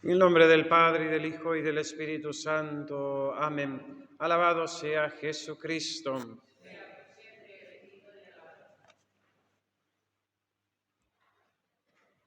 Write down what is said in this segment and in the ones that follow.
En el nombre del Padre, y del Hijo, y del Espíritu Santo. Amén. Alabado sea Jesucristo.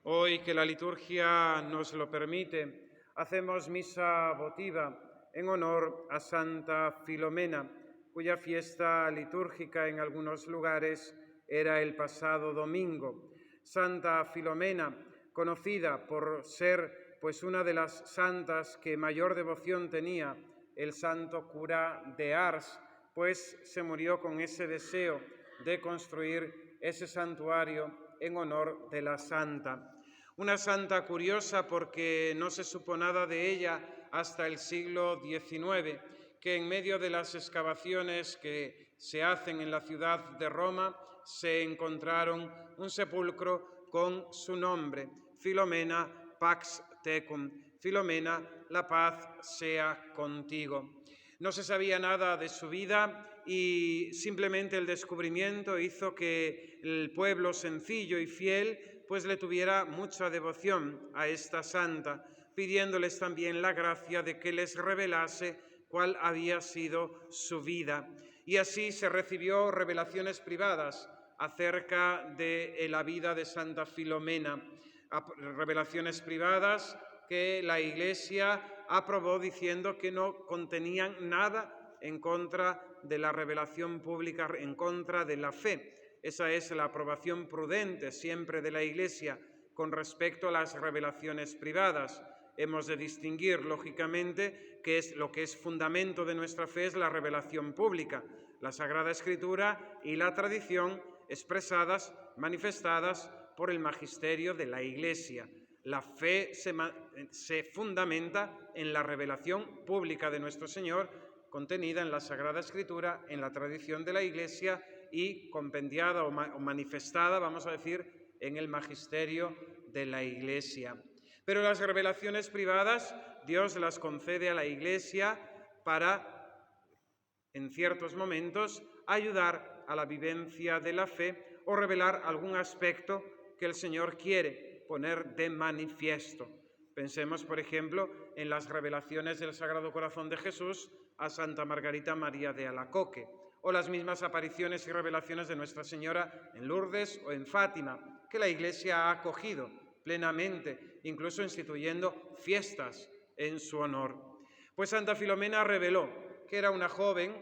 Hoy que la liturgia nos lo permite, hacemos misa votiva en honor a Santa Filomena, cuya fiesta litúrgica en algunos lugares era el pasado domingo. Santa Filomena, conocida por ser una de las santas que mayor devoción tenía el santo cura de Ars, pues se murió con ese deseo de construir ese santuario en honor de la santa. Una santa curiosa porque no se supo nada de ella hasta el siglo XIX, que en medio de las excavaciones que se hacen en la ciudad de Roma se encontraron un sepulcro con su nombre, Filomena Pax Tecum, Filomena, la paz sea contigo. No se sabía nada de su vida y simplemente el descubrimiento hizo que el pueblo sencillo y fiel pues le tuviera mucha devoción a esta santa, pidiéndoles también la gracia de que les revelase cuál había sido su vida. Y así se recibió revelaciones privadas acerca de la vida de Santa Filomena, revelaciones privadas que la Iglesia aprobó diciendo que no contenían nada en contra de la revelación pública, en contra de la fe. Esa es la aprobación prudente siempre de la Iglesia con respecto a las revelaciones privadas. Hemos de distinguir, lógicamente, que es lo que es fundamento de nuestra fe es la revelación pública, la Sagrada Escritura y la tradición expresadas, manifestadas por el magisterio de la Iglesia. La fe se fundamenta en la revelación pública de nuestro Señor, contenida en la Sagrada Escritura, en la tradición de la Iglesia y compendiada o manifestada, vamos a decir, en el magisterio de la Iglesia. Pero las revelaciones privadas Dios las concede a la Iglesia para, en ciertos momentos, ayudar a la vivencia de la fe o revelar algún aspecto que el Señor quiere poner de manifiesto. Pensemos, por ejemplo, en las revelaciones del Sagrado Corazón de Jesús a Santa Margarita María de Alacoque, o las mismas apariciones y revelaciones de Nuestra Señora en Lourdes o en Fátima, que la Iglesia ha acogido plenamente, incluso instituyendo fiestas en su honor. Pues Santa Filomena reveló que era una joven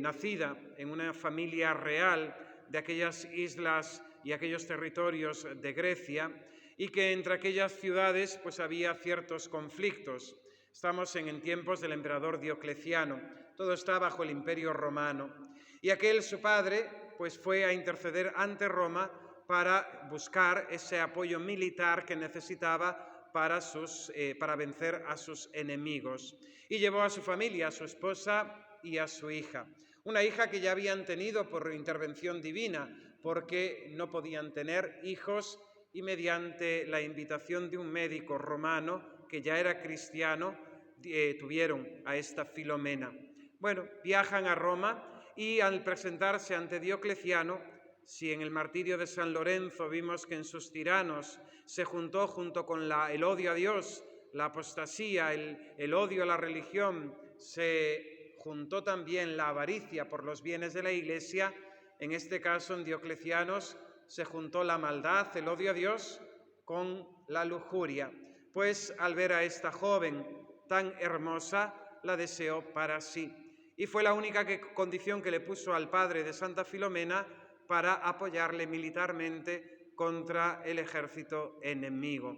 nacida en una familia real de aquellas islas y aquellos territorios de Grecia, y que entre aquellas ciudades pues había ciertos conflictos. Estamos en tiempos del emperador Diocleciano, todo está bajo el Imperio Romano, y aquel su padre pues fue a interceder ante Roma para buscar ese apoyo militar que necesitaba para vencer a sus enemigos. Y llevó a su familia, a su esposa y a su hija. Una hija que ya habían tenido por intervención divina, porque no podían tener hijos, y mediante la invitación de un médico romano que ya era cristiano, tuvieron a esta Filomena. Bueno, viajan a Roma y al presentarse ante Diocleciano, si en el martirio de San Lorenzo vimos que en sus tiranos se juntó junto con el odio a Dios, la apostasía, el odio a la religión, se juntó también la avaricia por los bienes de la Iglesia. En este caso, en Dioclecianos, se juntó la maldad, el odio a Dios, con la lujuria. Pues al ver a esta joven tan hermosa, la deseó para sí. Y fue la única condición que le puso al padre de Santa Filomena para apoyarle militarmente contra el ejército enemigo.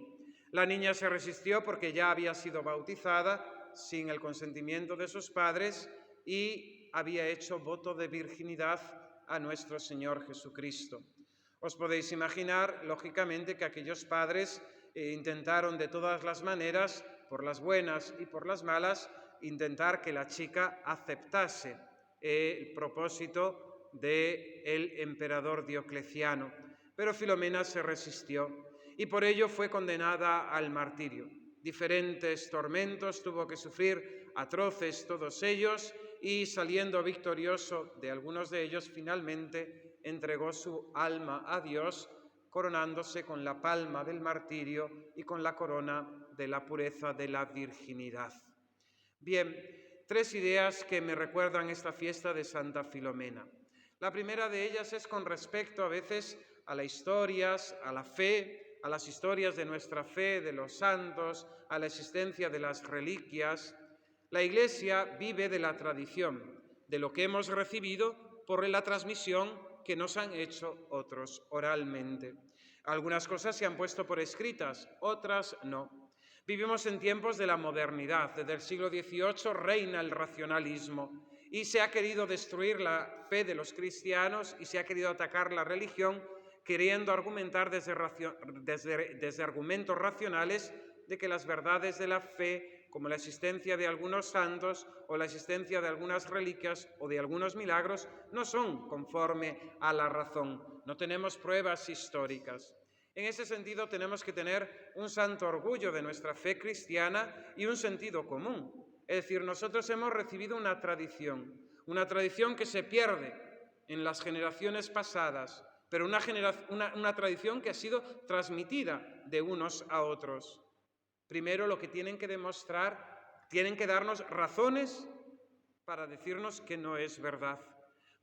La niña se resistió porque ya había sido bautizada sin el consentimiento de sus padres y había hecho voto de virginidad a nuestro Señor Jesucristo. Os podéis imaginar, lógicamente, que aquellos padres intentaron de todas las maneras, por las buenas y por las malas, intentar que la chica aceptase el propósito del emperador Diocleciano. Pero Filomena se resistió y por ello fue condenada al martirio. Diferentes tormentos tuvo que sufrir, atroces todos ellos, y saliendo victorioso de algunos de ellos, finalmente entregó su alma a Dios, coronándose con la palma del martirio y con la corona de la pureza de la virginidad. Bien, 3 ideas que me recuerdan esta fiesta de Santa Filomena. La primera de ellas es con respecto a veces a las historias, a la fe, a las historias de nuestra fe, de los santos, a la existencia de las reliquias. La Iglesia vive de la tradición, de lo que hemos recibido por la transmisión que nos han hecho otros oralmente. Algunas cosas se han puesto por escritas, otras no. Vivimos en tiempos de la modernidad. Desde el siglo XVIII reina el racionalismo y se ha querido destruir la fe de los cristianos y se ha querido atacar la religión queriendo argumentar desde argumentos racionales de que las verdades de la fe, como la existencia de algunos santos o la existencia de algunas reliquias o de algunos milagros, no son conforme a la razón. No tenemos pruebas históricas. En ese sentido tenemos que tener un santo orgullo de nuestra fe cristiana y un sentido común. Es decir, nosotros hemos recibido una tradición que se pierde en las generaciones pasadas, pero una tradición que ha sido transmitida de unos a otros. Primero, lo que tienen que demostrar, tienen que darnos razones para decirnos que no es verdad.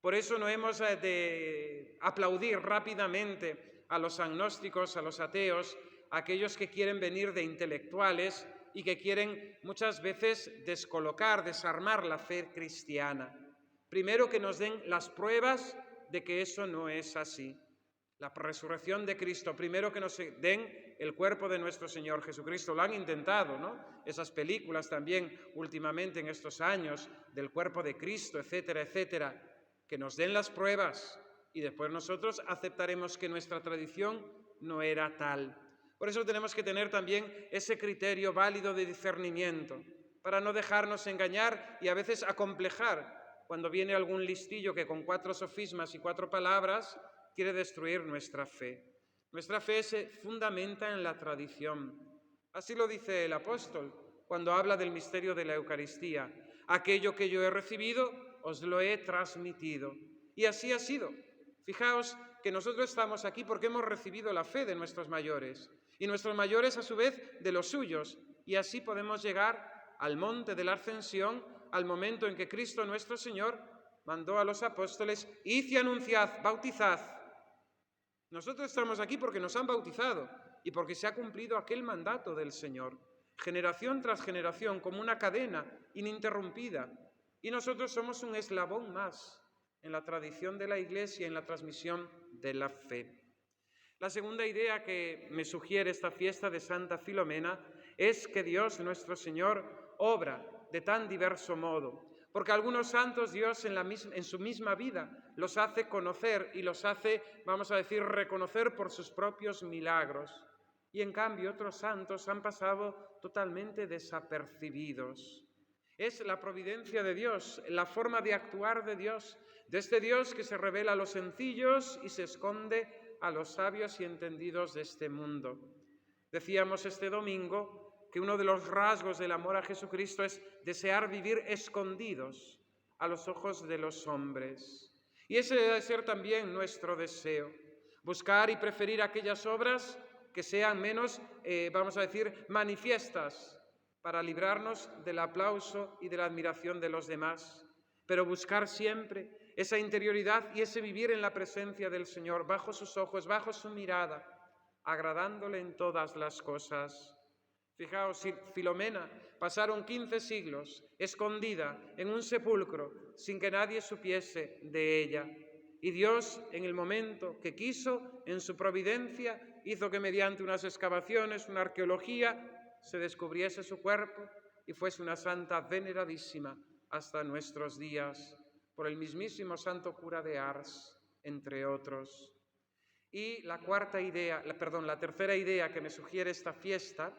Por eso no hemos de aplaudir rápidamente a los agnósticos, a los ateos, a aquellos que quieren venir de intelectuales y que quieren muchas veces descolocar, desarmar la fe cristiana. Primero, que nos den las pruebas de que eso no es así. La resurrección de Cristo, primero que nos den el cuerpo de nuestro Señor Jesucristo. Lo han intentado, ¿no? Esas películas también últimamente en estos años del cuerpo de Cristo, etcétera, etcétera. Que nos den las pruebas y después nosotros aceptaremos que nuestra tradición no era tal. Por eso tenemos que tener también ese criterio válido de discernimiento para no dejarnos engañar y a veces acomplejar cuando viene algún listillo que con 4 sofismas y 4 palabras quiere destruir nuestra fe. Nuestra fe se fundamenta en la tradición. Así lo dice el apóstol cuando habla del misterio de la Eucaristía. Aquello que yo he recibido, os lo he transmitido. Y así ha sido. Fijaos que nosotros estamos aquí porque hemos recibido la fe de nuestros mayores. Y nuestros mayores, a su vez, de los suyos. Y así podemos llegar al monte de la Ascensión, al momento en que Cristo nuestro Señor mandó a los apóstoles: id y anunciad, bautizad. Nosotros estamos aquí porque nos han bautizado y porque se ha cumplido aquel mandato del Señor, generación tras generación, como una cadena ininterrumpida. Y nosotros somos un eslabón más en la tradición de la Iglesia, en la transmisión de la fe. La segunda idea que me sugiere esta fiesta de Santa Filomena es que Dios nuestro Señor obra de tan diverso modo, porque algunos santos Dios en su misma vida los hace conocer y los hace, vamos a decir, reconocer por sus propios milagros. Y en cambio otros santos han pasado totalmente desapercibidos. Es la providencia de Dios, la forma de actuar de este Dios que se revela a los sencillos y se esconde a los sabios y entendidos de este mundo. Decíamos este domingo que uno de los rasgos del amor a Jesucristo es desear vivir escondidos a los ojos de los hombres. Y ese debe ser también nuestro deseo, buscar y preferir aquellas obras que sean menos, vamos a decir, manifiestas, para librarnos del aplauso y de la admiración de los demás, pero buscar siempre esa interioridad y ese vivir en la presencia del Señor, bajo sus ojos, bajo su mirada, agradándole en todas las cosas. Fijaos, Filomena pasaron 15 siglos escondida en un sepulcro sin que nadie supiese de ella. Y Dios, en el momento que quiso, en su providencia, hizo que mediante unas excavaciones, una arqueología, se descubriese su cuerpo y fuese una santa veneradísima hasta nuestros días, por el mismísimo santo cura de Ars, entre otros. Y la tercera idea que me sugiere esta fiesta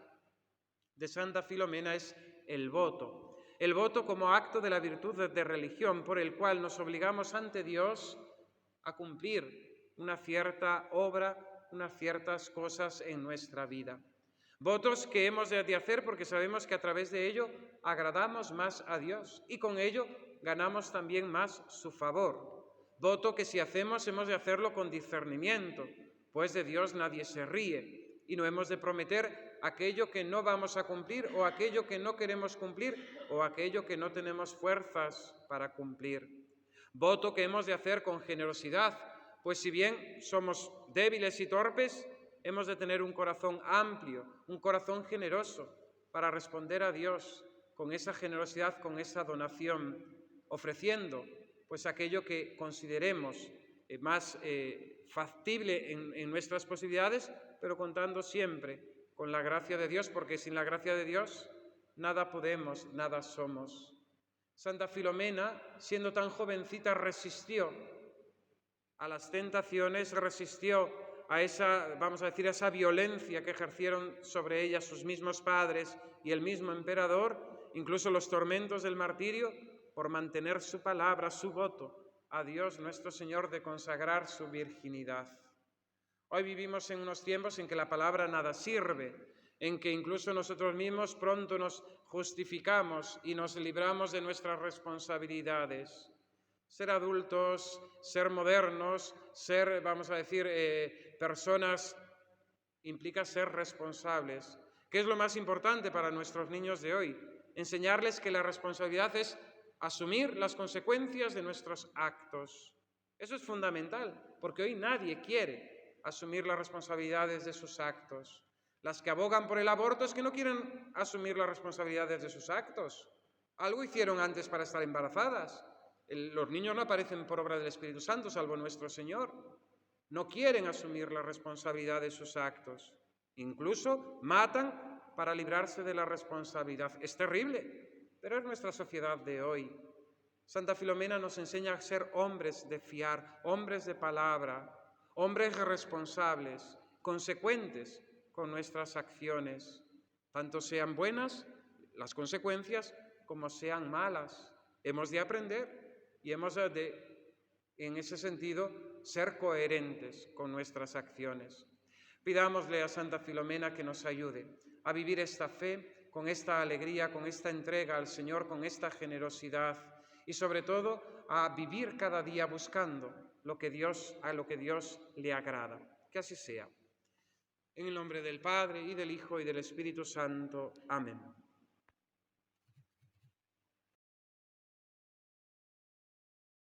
de Santa Filomena es el voto. El voto como acto de la virtud de religión por el cual nos obligamos ante Dios a cumplir una cierta obra, unas ciertas cosas en nuestra vida. Votos que hemos de hacer porque sabemos que a través de ello agradamos más a Dios y con ello ganamos también más su favor. Voto que si hacemos hemos de hacerlo con discernimiento, pues de Dios nadie se ríe y no hemos de prometer aquello que no vamos a cumplir o aquello que no queremos cumplir o aquello que no tenemos fuerzas para cumplir. Voto que hemos de hacer con generosidad, pues si bien somos débiles y torpes, hemos de tener un corazón amplio, un corazón generoso para responder a Dios con esa generosidad, con esa donación, ofreciendo pues aquello que consideremos más factible en nuestras posibilidades, pero contando siempre con la gracia de Dios, porque sin la gracia de Dios nada podemos, nada somos. Santa Filomena, siendo tan jovencita, resistió a las tentaciones, resistió a esa, vamos a decir, a esa violencia que ejercieron sobre ella sus mismos padres y el mismo emperador, incluso los tormentos del martirio, por mantener su palabra, su voto a Dios nuestro Señor de consagrar su virginidad. Hoy vivimos en unos tiempos en que la palabra nada sirve, en que incluso nosotros mismos pronto nos justificamos y nos libramos de nuestras responsabilidades. Ser adultos, ser modernos, ser, vamos a decir, personas, implica ser responsables. ¿Qué es lo más importante para nuestros niños de hoy? Enseñarles que la responsabilidad es asumir las consecuencias de nuestros actos. Eso es fundamental, porque hoy nadie quiere asumir las responsabilidades de sus actos. Las que abogan por el aborto es que no quieren asumir las responsabilidades de sus actos. Algo hicieron antes para estar embarazadas. Los niños no aparecen por obra del Espíritu Santo, salvo nuestro Señor. No quieren asumir la responsabilidad de sus actos. Incluso matan para librarse de la responsabilidad. Es terrible, pero es nuestra sociedad de hoy. Santa Filomena nos enseña a ser hombres de fiar, hombres de palabra, hombres responsables, consecuentes con nuestras acciones, tanto sean buenas las consecuencias como sean malas. Hemos de aprender y hemos de, en ese sentido, ser coherentes con nuestras acciones. Pidámosle a Santa Filomena que nos ayude a vivir esta fe con esta alegría, con esta entrega al Señor, con esta generosidad y sobre todo a vivir cada día buscando a lo que Dios le agrada. Que así sea. En el nombre del Padre, y del Hijo, y del Espíritu Santo. Amén.